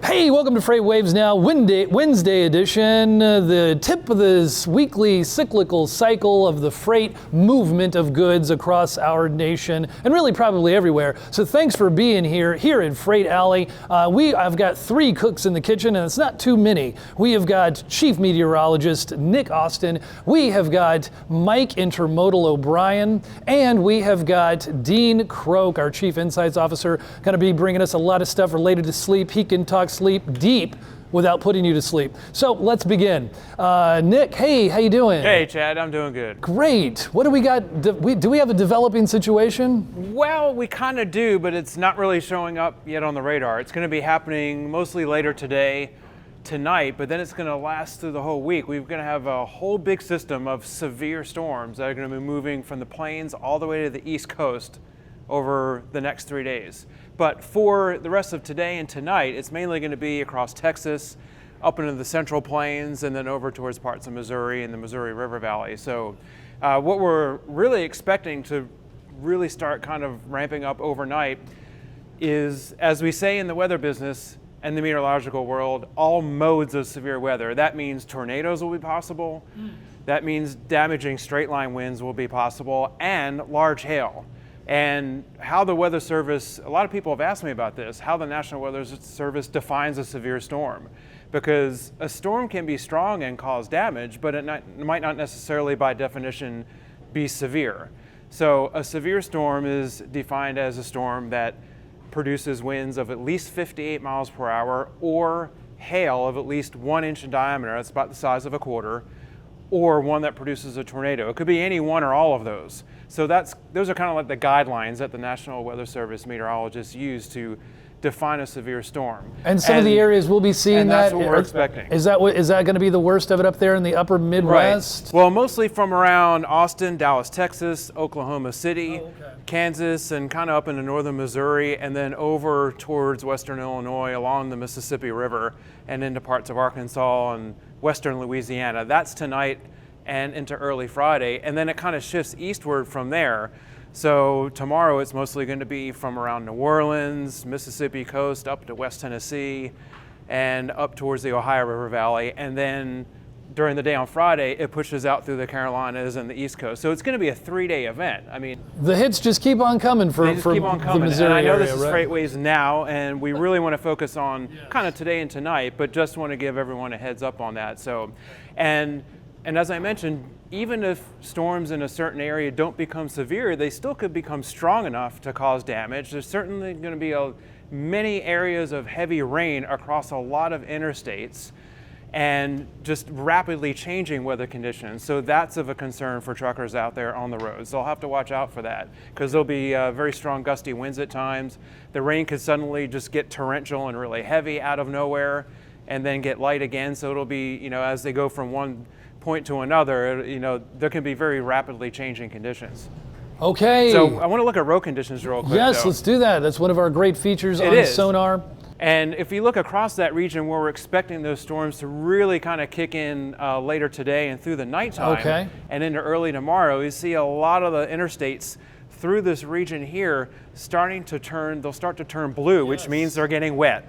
Hey, welcome to FreightWaves NOW, Wednesday edition, the tip of this weekly cyclical cycle of the freight movement of goods across our nation, and really probably everywhere. So thanks for being here at Freight Alley. I've got three cooks in the kitchen, and it's not too many. We have got Chief Meteorologist Nick Austin, we have got Mike Intermodal O'Brien, and we have got Dean Croak, our Chief Insights Officer, going to be bringing us a lot of stuff related to sleep. He can talk sleep deep without putting you to sleep. So let's begin. Nick, hey, how you doing? Hey, Chad, I'm doing good. Great. What do we got? Do we have a developing situation? Well, we kind of do, but it's not really showing up yet on the radar. It's going to be happening mostly later tonight, but then it's going to last through the whole week. We're going to have a whole big system of severe storms that are going to be moving from the plains all the way to the East Coast over the next 3 days. But for the rest of today and tonight, it's mainly going to be across Texas, up into the Central Plains, and then over towards parts of Missouri and the Missouri River Valley. So what we're really expecting to really start kind of ramping up overnight is, as we say in the weather business and the meteorological world, all modes of severe weather. That means tornadoes will be possible. That means damaging straight line winds will be possible, and large hail. And how the Weather Service, a lot of people have asked me about this, how the National Weather Service defines a severe storm. Because a storm can be strong and cause damage, but it might not necessarily by definition be severe. So a severe storm is defined as a storm that produces winds of at least 58 miles per hour or hail of at least 1 inch in diameter, that's about the size of a quarter, or one that produces a tornado. It could be any one or all of those. So those are kind of like the guidelines that the National Weather Service meteorologists use to define a severe storm. And some of the areas we'll be seeing that's what we're expecting. Is that going to be the worst of it up there in the upper Midwest? Right. Well, mostly from around Austin, Dallas, Texas, Oklahoma City, Kansas, and kind of up into northern Missouri, and then over towards western Illinois along the Mississippi River and into parts of Arkansas and western Louisiana. That's tonight and into early Friday, and then it kind of shifts eastward from there. So tomorrow it's mostly going to be from around New Orleans, Mississippi coast, up to West Tennessee, and up towards the Ohio River Valley. And then during the day on Friday, it pushes out through the Carolinas and the East Coast. So it's going to be a 3-day event. I mean, the hits just keep on coming for the Missouri and I know area, this is right? FreightWaves Now, and we really want to focus on kind of today and tonight, but just want to give everyone a heads up on that. So, and as I mentioned, even if storms in a certain area don't become severe, they still could become strong enough to cause damage. There's certainly going to be many areas of heavy rain across a lot of interstates and just rapidly changing weather conditions. So that's of a concern for truckers out there on the roads. They'll have to watch out for that because there'll be very strong gusty winds at times. The rain could suddenly just get torrential and really heavy out of nowhere and then get light again. So it'll be, as they go from one point to another, there can be very rapidly changing conditions. Okay. So I want to look at road conditions real quick. Yes, though. Let's do that. That's one of our great features on Sonar. And if you look across that region where we're expecting those storms to really kind of kick in later today and through the nighttime and into early tomorrow, you see a lot of the interstates through this region here they'll start to turn blue, which means they're getting wet.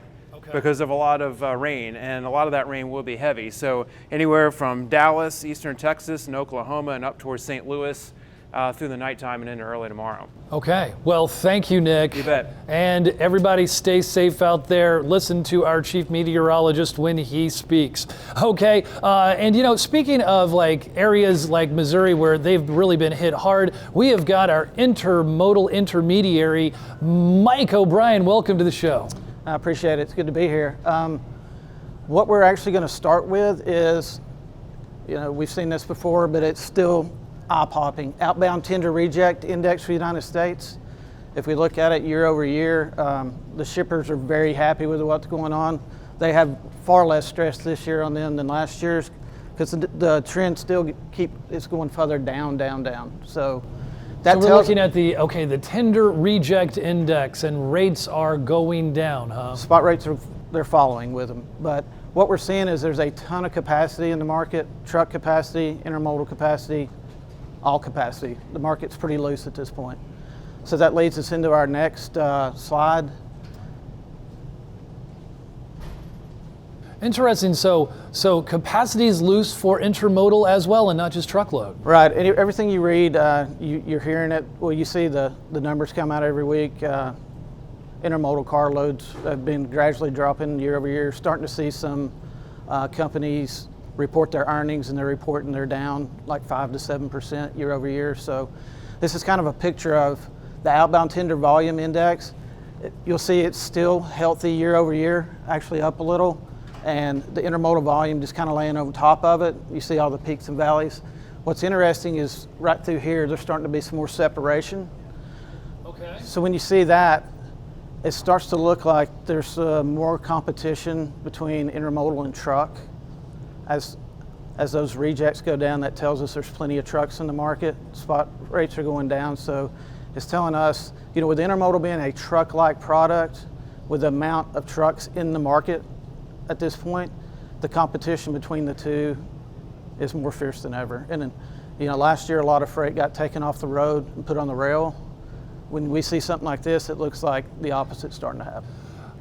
Because of a lot of rain, and a lot of that rain will be heavy. So anywhere from Dallas, eastern Texas, and Oklahoma, and up towards St. Louis through the nighttime and into early tomorrow. Okay. Well, thank you, Nick. You bet. And everybody stay safe out there. Listen to our chief meteorologist when he speaks. Okay. And speaking of areas like Missouri where they've really been hit hard, we have got our intermodal intermediary, Mike O'Brien. Welcome to the show. I appreciate it. It's good to be here. What we're actually going to start with is, we've seen this before, but it's still eye-popping. Outbound tender reject index for the United States. If we look at it year over year, the shippers are very happy with what's going on. They have far less stress this year on them than last year's because the trend still it's going further down. So we're looking at the tender reject index, and rates are going down, huh? Spot rates they're following with them. But what we're seeing is there's a ton of capacity in the market, truck capacity, intermodal capacity, all capacity. The market's pretty loose at this point. So that leads us into our next slide. Interesting. So capacity is loose for intermodal as well, and not just truckload. Right. And everything you read, you're hearing it. Well, you see the numbers come out every week. Intermodal car loads have been gradually dropping year over year. Starting to see some companies report their earnings, and they're reporting they're down like 5 to 7% year over year. So this is kind of a picture of the outbound tender volume index. You'll see it's still healthy year over year, actually up a little. And the intermodal volume just kind of laying over top of it. You see all the peaks and valleys. What's interesting is right through here, there's starting to be some more separation. Okay. So when you see that, it starts to look like there's more competition between intermodal and truck. As those rejects go down, that tells us there's plenty of trucks in the market. Spot rates are going down, so it's telling us, with intermodal being a truck-like product, with the amount of trucks in the market at this point, the competition between the two is more fierce than ever. And then, last year a lot of freight got taken off the road and put on the rail. When we see something like this, it looks like the opposite's starting to happen.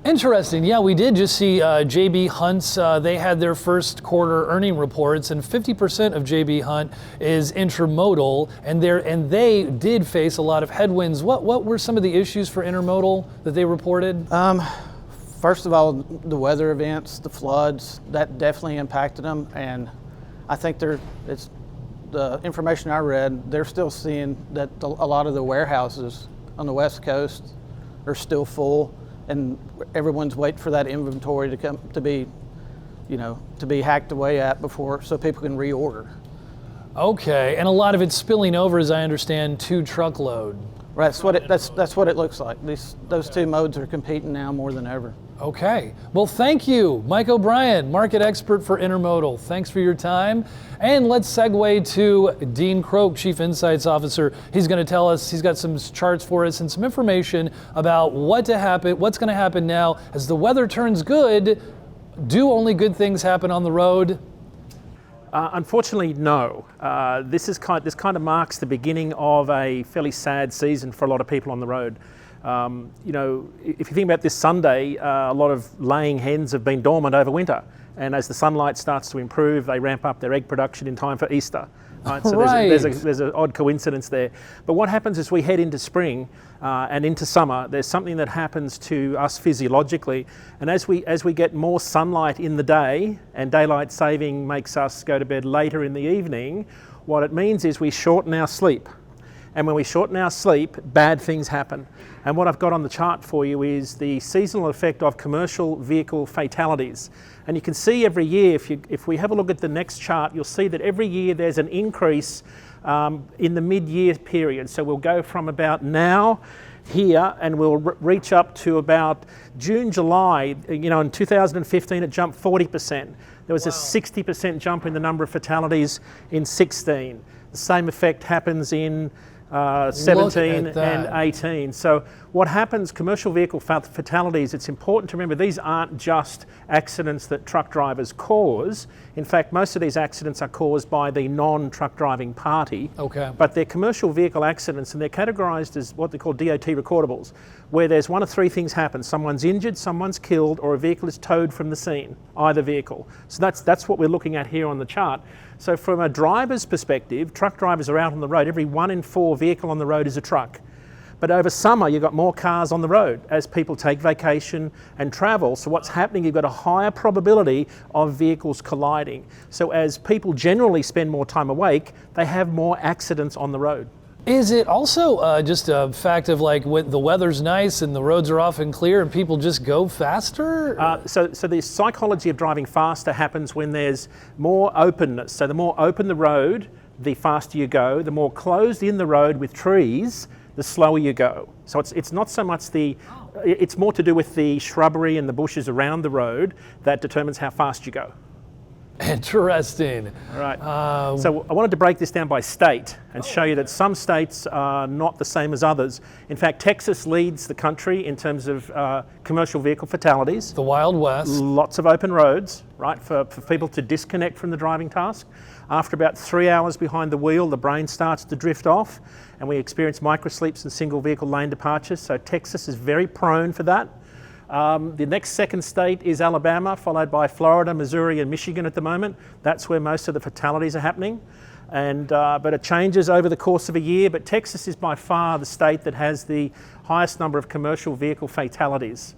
Interesting. Yeah, we did just see J.B. Hunt's, they had their first quarter earning reports, and 50% of J.B. Hunt is intermodal, and they did face a lot of headwinds. What were some of the issues for intermodal that they reported? First of all, the weather events, the floods, that definitely impacted them, and I think it's the information I read, they're still seeing that a lot of the warehouses on the West Coast are still full, and everyone's waiting for that inventory to come to be hacked away at before, so people can reorder. Okay, and a lot of it's spilling over, as I understand, to truckload. Right, that's what it looks like. Those two modes are competing now more than ever. Okay, well, thank you, Mike O'Brien, market expert for intermodal. Thanks for your time. And let's segue to Dean Croak, Chief Insights Officer. He's going to tell us, he's got some charts for us and some information about what's going to happen now as the weather turns good. Do only good things happen on the road? Unfortunately, no. This kind of marks the beginning of a fairly sad season for a lot of people on the road. If you think about this Sunday, a lot of laying hens have been dormant over winter, and as the sunlight starts to improve, they ramp up their egg production in time for Easter. Right? So Right. there's an odd coincidence there. But what happens as we head into spring and into summer, there's something that happens to us physiologically, and as we get more sunlight in the day, and daylight saving makes us go to bed later in the evening, what it means is we shorten our sleep. And when we shorten our sleep, bad things happen. And what I've got on the chart for you is the seasonal effect of commercial vehicle fatalities. And you can see every year, if we have a look at the next chart, you'll see that every year there's an increase in the mid-year period. So we'll go from about now here, and we'll reach up to about June, July. In 2015 it jumped 40%. There was a 60% jump in the number of fatalities in 16. The same effect happens in 17 and 18. So what happens, commercial vehicle fatalities, it's important to remember these aren't just accidents that truck drivers cause. In fact, most of these accidents are caused by the non-truck driving party. Okay. But they're commercial vehicle accidents, and they're categorized as what they call DOT recordables, where there's one of three things happen. Someone's injured, someone's killed, or a vehicle is towed from the scene, either vehicle. So that's what we're looking at here on the chart. So from a driver's perspective, truck drivers are out on the road. Every 1 in 4 vehicle on the road is a truck. But over summer, you've got more cars on the road as people take vacation and travel. So what's happening, you've got a higher probability of vehicles colliding. So as people generally spend more time awake, they have more accidents on the road. Is it also just a fact of like when the weather's nice and the roads are often clear and people just go faster? So the psychology of driving faster happens when there's more openness. So the more open the road, the faster you go. The more closed in the road with trees, the slower you go. So it's not so much it's more to do with the shrubbery and the bushes around the road that determines how fast you go. Interesting. All right. So I wanted to break this down by state and show you that some states are not the same as others. In fact, Texas leads the country in terms of commercial vehicle fatalities. The Wild West. Lots of open roads, right, for people to disconnect from the driving task. After about 3 hours behind the wheel, the brain starts to drift off, and we experience microsleeps and single vehicle lane departures. So Texas is very prone for that. The next second state is Alabama, followed by Florida, Missouri, and Michigan at the moment. That's where most of the fatalities are happening. But it changes over the course of a year. But Texas is by far the state that has the highest number of commercial vehicle fatalities.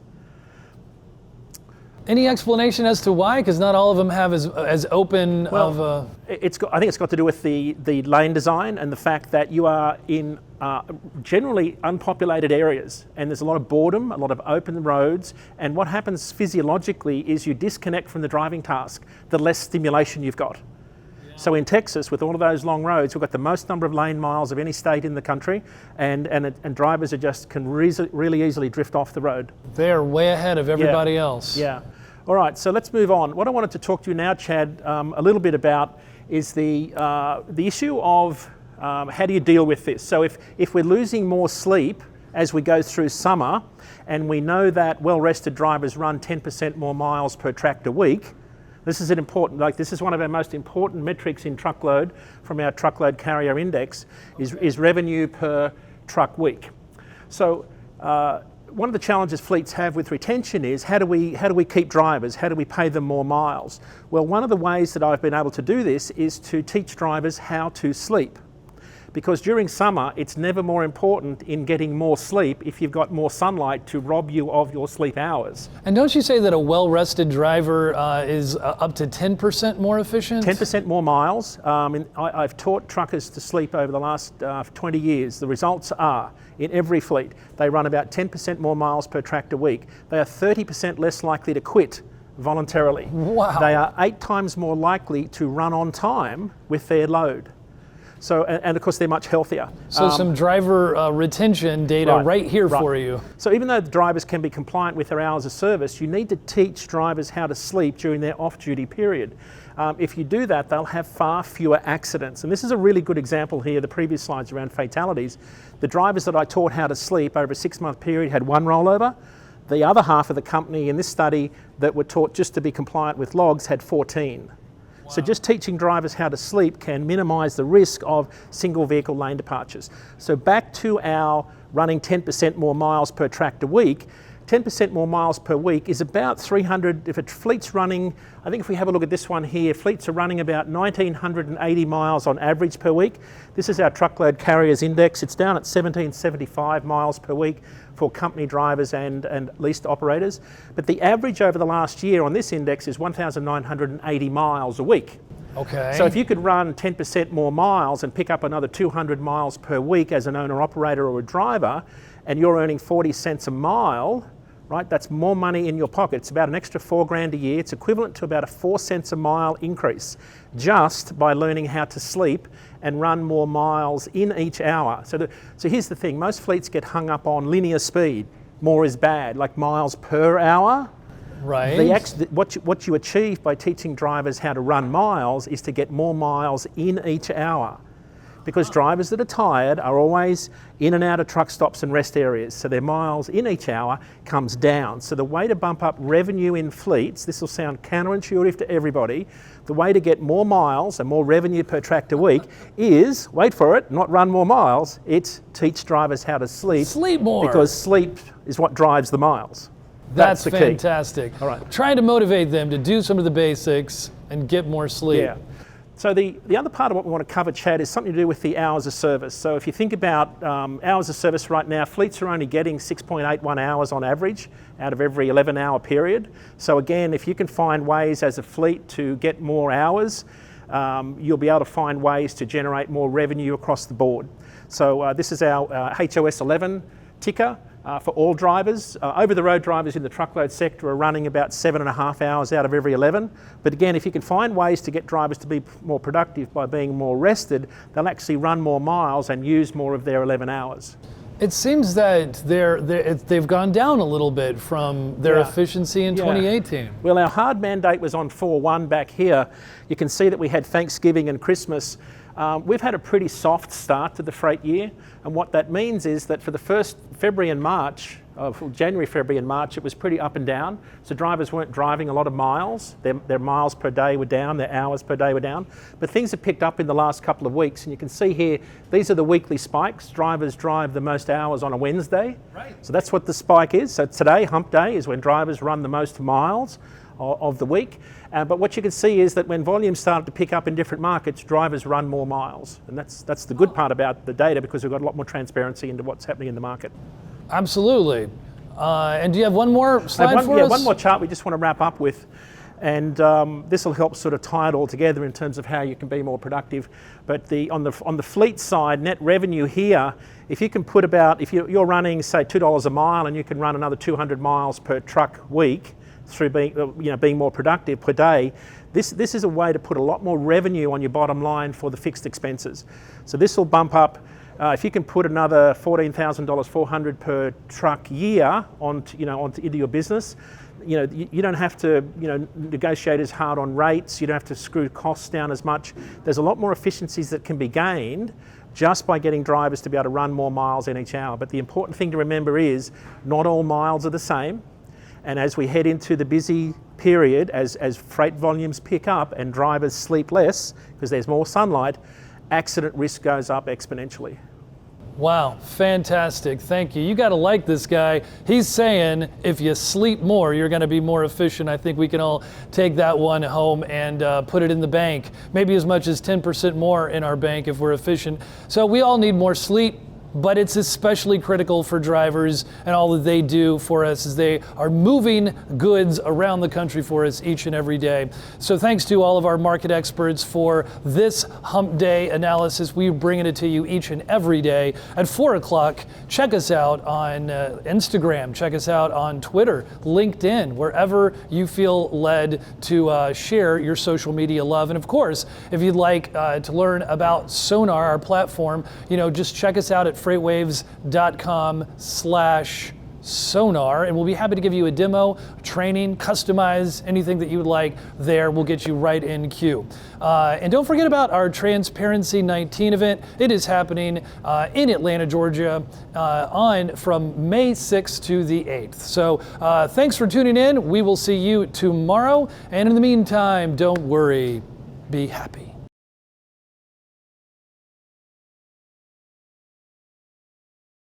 Any explanation as to why? Because not all of them have as open of a... I think it's got to do with the lane design and the fact that you are in generally unpopulated areas, and there's a lot of boredom, a lot of open roads, and what happens physiologically is you disconnect from the driving task, the less stimulation you've got. Yeah. So in Texas, with all of those long roads, we've got the most number of lane miles of any state in the country, and drivers can really easily drift off the road. They're way ahead of everybody else. Yeah. All right, so let's move on. What I wanted to talk to you now, Chad, a little bit about is the issue of how do you deal with this? So if we're losing more sleep as we go through summer, and we know that well-rested drivers run 10% more miles per tractor week, this is this is one of our most important metrics in truckload from our truckload carrier index, is revenue per truck week. So one of the challenges fleets have with retention is how do we keep drivers? How do we pay them more miles? Well, one of the ways that I've been able to do this is to teach drivers how to sleep. Because during summer, it's never more important in getting more sleep if you've got more sunlight to rob you of your sleep hours. And don't you say that a well-rested driver is up to 10% more efficient? 10% more miles. I've taught truckers to sleep over the last 20 years. The results are, in every fleet, they run about 10% more miles per tractor week. They are 30% less likely to quit voluntarily. Wow. They are 8 times more likely to run on time with their load. So, and of course they're much healthier. So some driver retention data right here for you. So even though the drivers can be compliant with their hours of service, you need to teach drivers how to sleep during their off-duty period. If you do that, they'll have far fewer accidents. And this is a really good example here, the previous slides around fatalities. The drivers that I taught how to sleep over a 6-month period had 1 rollover. The other half of the company in this study that were taught just to be compliant with logs had 14. Wow. So just teaching drivers how to sleep can minimise the risk of single vehicle lane departures. So back to our running 10% more miles per tractor week, 10% more miles per week is about 300, if a fleet's running, I think if we have a look at this one here, fleets are running about 1,980 miles on average per week. This is our truckload carriers index. It's down at 1,775 miles per week for company drivers and leased operators. But the average over the last year on this index is 1,980 miles a week. Okay. So if you could run 10% more miles and pick up another 200 miles per week as an owner-operator or a driver, and you're earning 40 cents a mile, right? That's more money in your pocket. It's about an extra $4,000 a year. It's equivalent to about a 4 cents a mile increase just by learning how to sleep and run more miles in each hour. So here's the thing. Most fleets get hung up on linear speed. More is bad, like miles per hour. Right. What you achieve by teaching drivers how to run miles is to get more miles in each hour. Because drivers that are tired are always in and out of truck stops and rest areas, so their miles in each hour comes down. So the way to bump up revenue in fleets, this will sound counterintuitive to everybody, the way to get more miles and more revenue per tractor week is, wait for it, not run more miles, it's teach drivers how to sleep. Sleep more. Because sleep is what drives the miles. That's the fantastic. Key. All right. Trying to motivate them to do some of the basics and get more sleep. Yeah. So the other part of what we want to cover, Chad, is something to do with the hours of service. So if you think about hours of service right now, fleets are only getting 6.81 hours on average out of every 11-hour period. So again, if you can find ways as a fleet to get more hours, you'll be able to find ways to generate more revenue across the board. So this is our HOS 11 ticker. For all drivers. Over-the-road drivers in the truckload sector are running about 7.5 hours out of every 11. But again, if you can find ways to get drivers to be more productive by being more rested, they'll actually run more miles and use more of their 11 hours. It seems that they've gone down a little bit from their efficiency in 2018. Well, our hard mandate was on 4/1 back here. You can see that we had Thanksgiving and Christmas. We've had a pretty soft start to the freight year, and what that means is that for the first February and March, for January, February and March, it was pretty up and down. So drivers weren't driving a lot of miles. Their miles per day were down, their hours per day were down. But things have picked up in the last couple of weeks. And you can see here, these are the weekly spikes. Drivers drive the most hours on a Wednesday. Right. So that's what the spike is. So today, hump day, is when drivers run the most miles of the week. But what you can see is that when volumes started to pick up in different markets, drivers run more miles. And that's the good part about the data, because we've got a lot more transparency into what's happening in the market. Absolutely. And do you have one more slide for us? One more chart we just want to wrap up with. And this will help sort of tie it all together in terms of how you can be more productive. But on the fleet side, net revenue here, if you can put if you're running, say, $2 a mile, and you can run another 200 miles per truck week, through being more productive per day, this is a way to put a lot more revenue on your bottom line for the fixed expenses. So this will bump up, if you can put another $14,000, $400 per truck year into your business, you don't have to negotiate as hard on rates, you don't have to screw costs down as much. There's a lot more efficiencies that can be gained just by getting drivers to be able to run more miles in each hour. But the important thing to remember is not all miles are the same. And as we head into the busy period, as freight volumes pick up and drivers sleep less because there's more sunlight, accident risk goes up exponentially. Wow, fantastic. Thank you. You got to like this guy. He's saying if you sleep more, you're going to be more efficient. I think we can all take that one home and put it in the bank. Maybe as much as 10% more in our bank if we're efficient. So we all need more sleep. But it's especially critical for drivers and all that they do for us as they are moving goods around the country for us each and every day. So thanks to all of our market experts for this hump day analysis. We're bringing it to you each and every day at 4 o'clock. Check us out on Instagram. Check us out on Twitter, LinkedIn, wherever you feel led to share your social media love. And of course, if you'd like to learn about Sonar, our platform, just check us out at freightwaves.com/sonar, and we'll be happy to give you a demo, training, customize anything that you would like there. We'll get you right in queue. And don't forget about our Transparency 19 event. It is happening in Atlanta, Georgia, from May 6th to the 8th. So thanks for tuning in. We will see you tomorrow. And in the meantime, don't worry, be happy.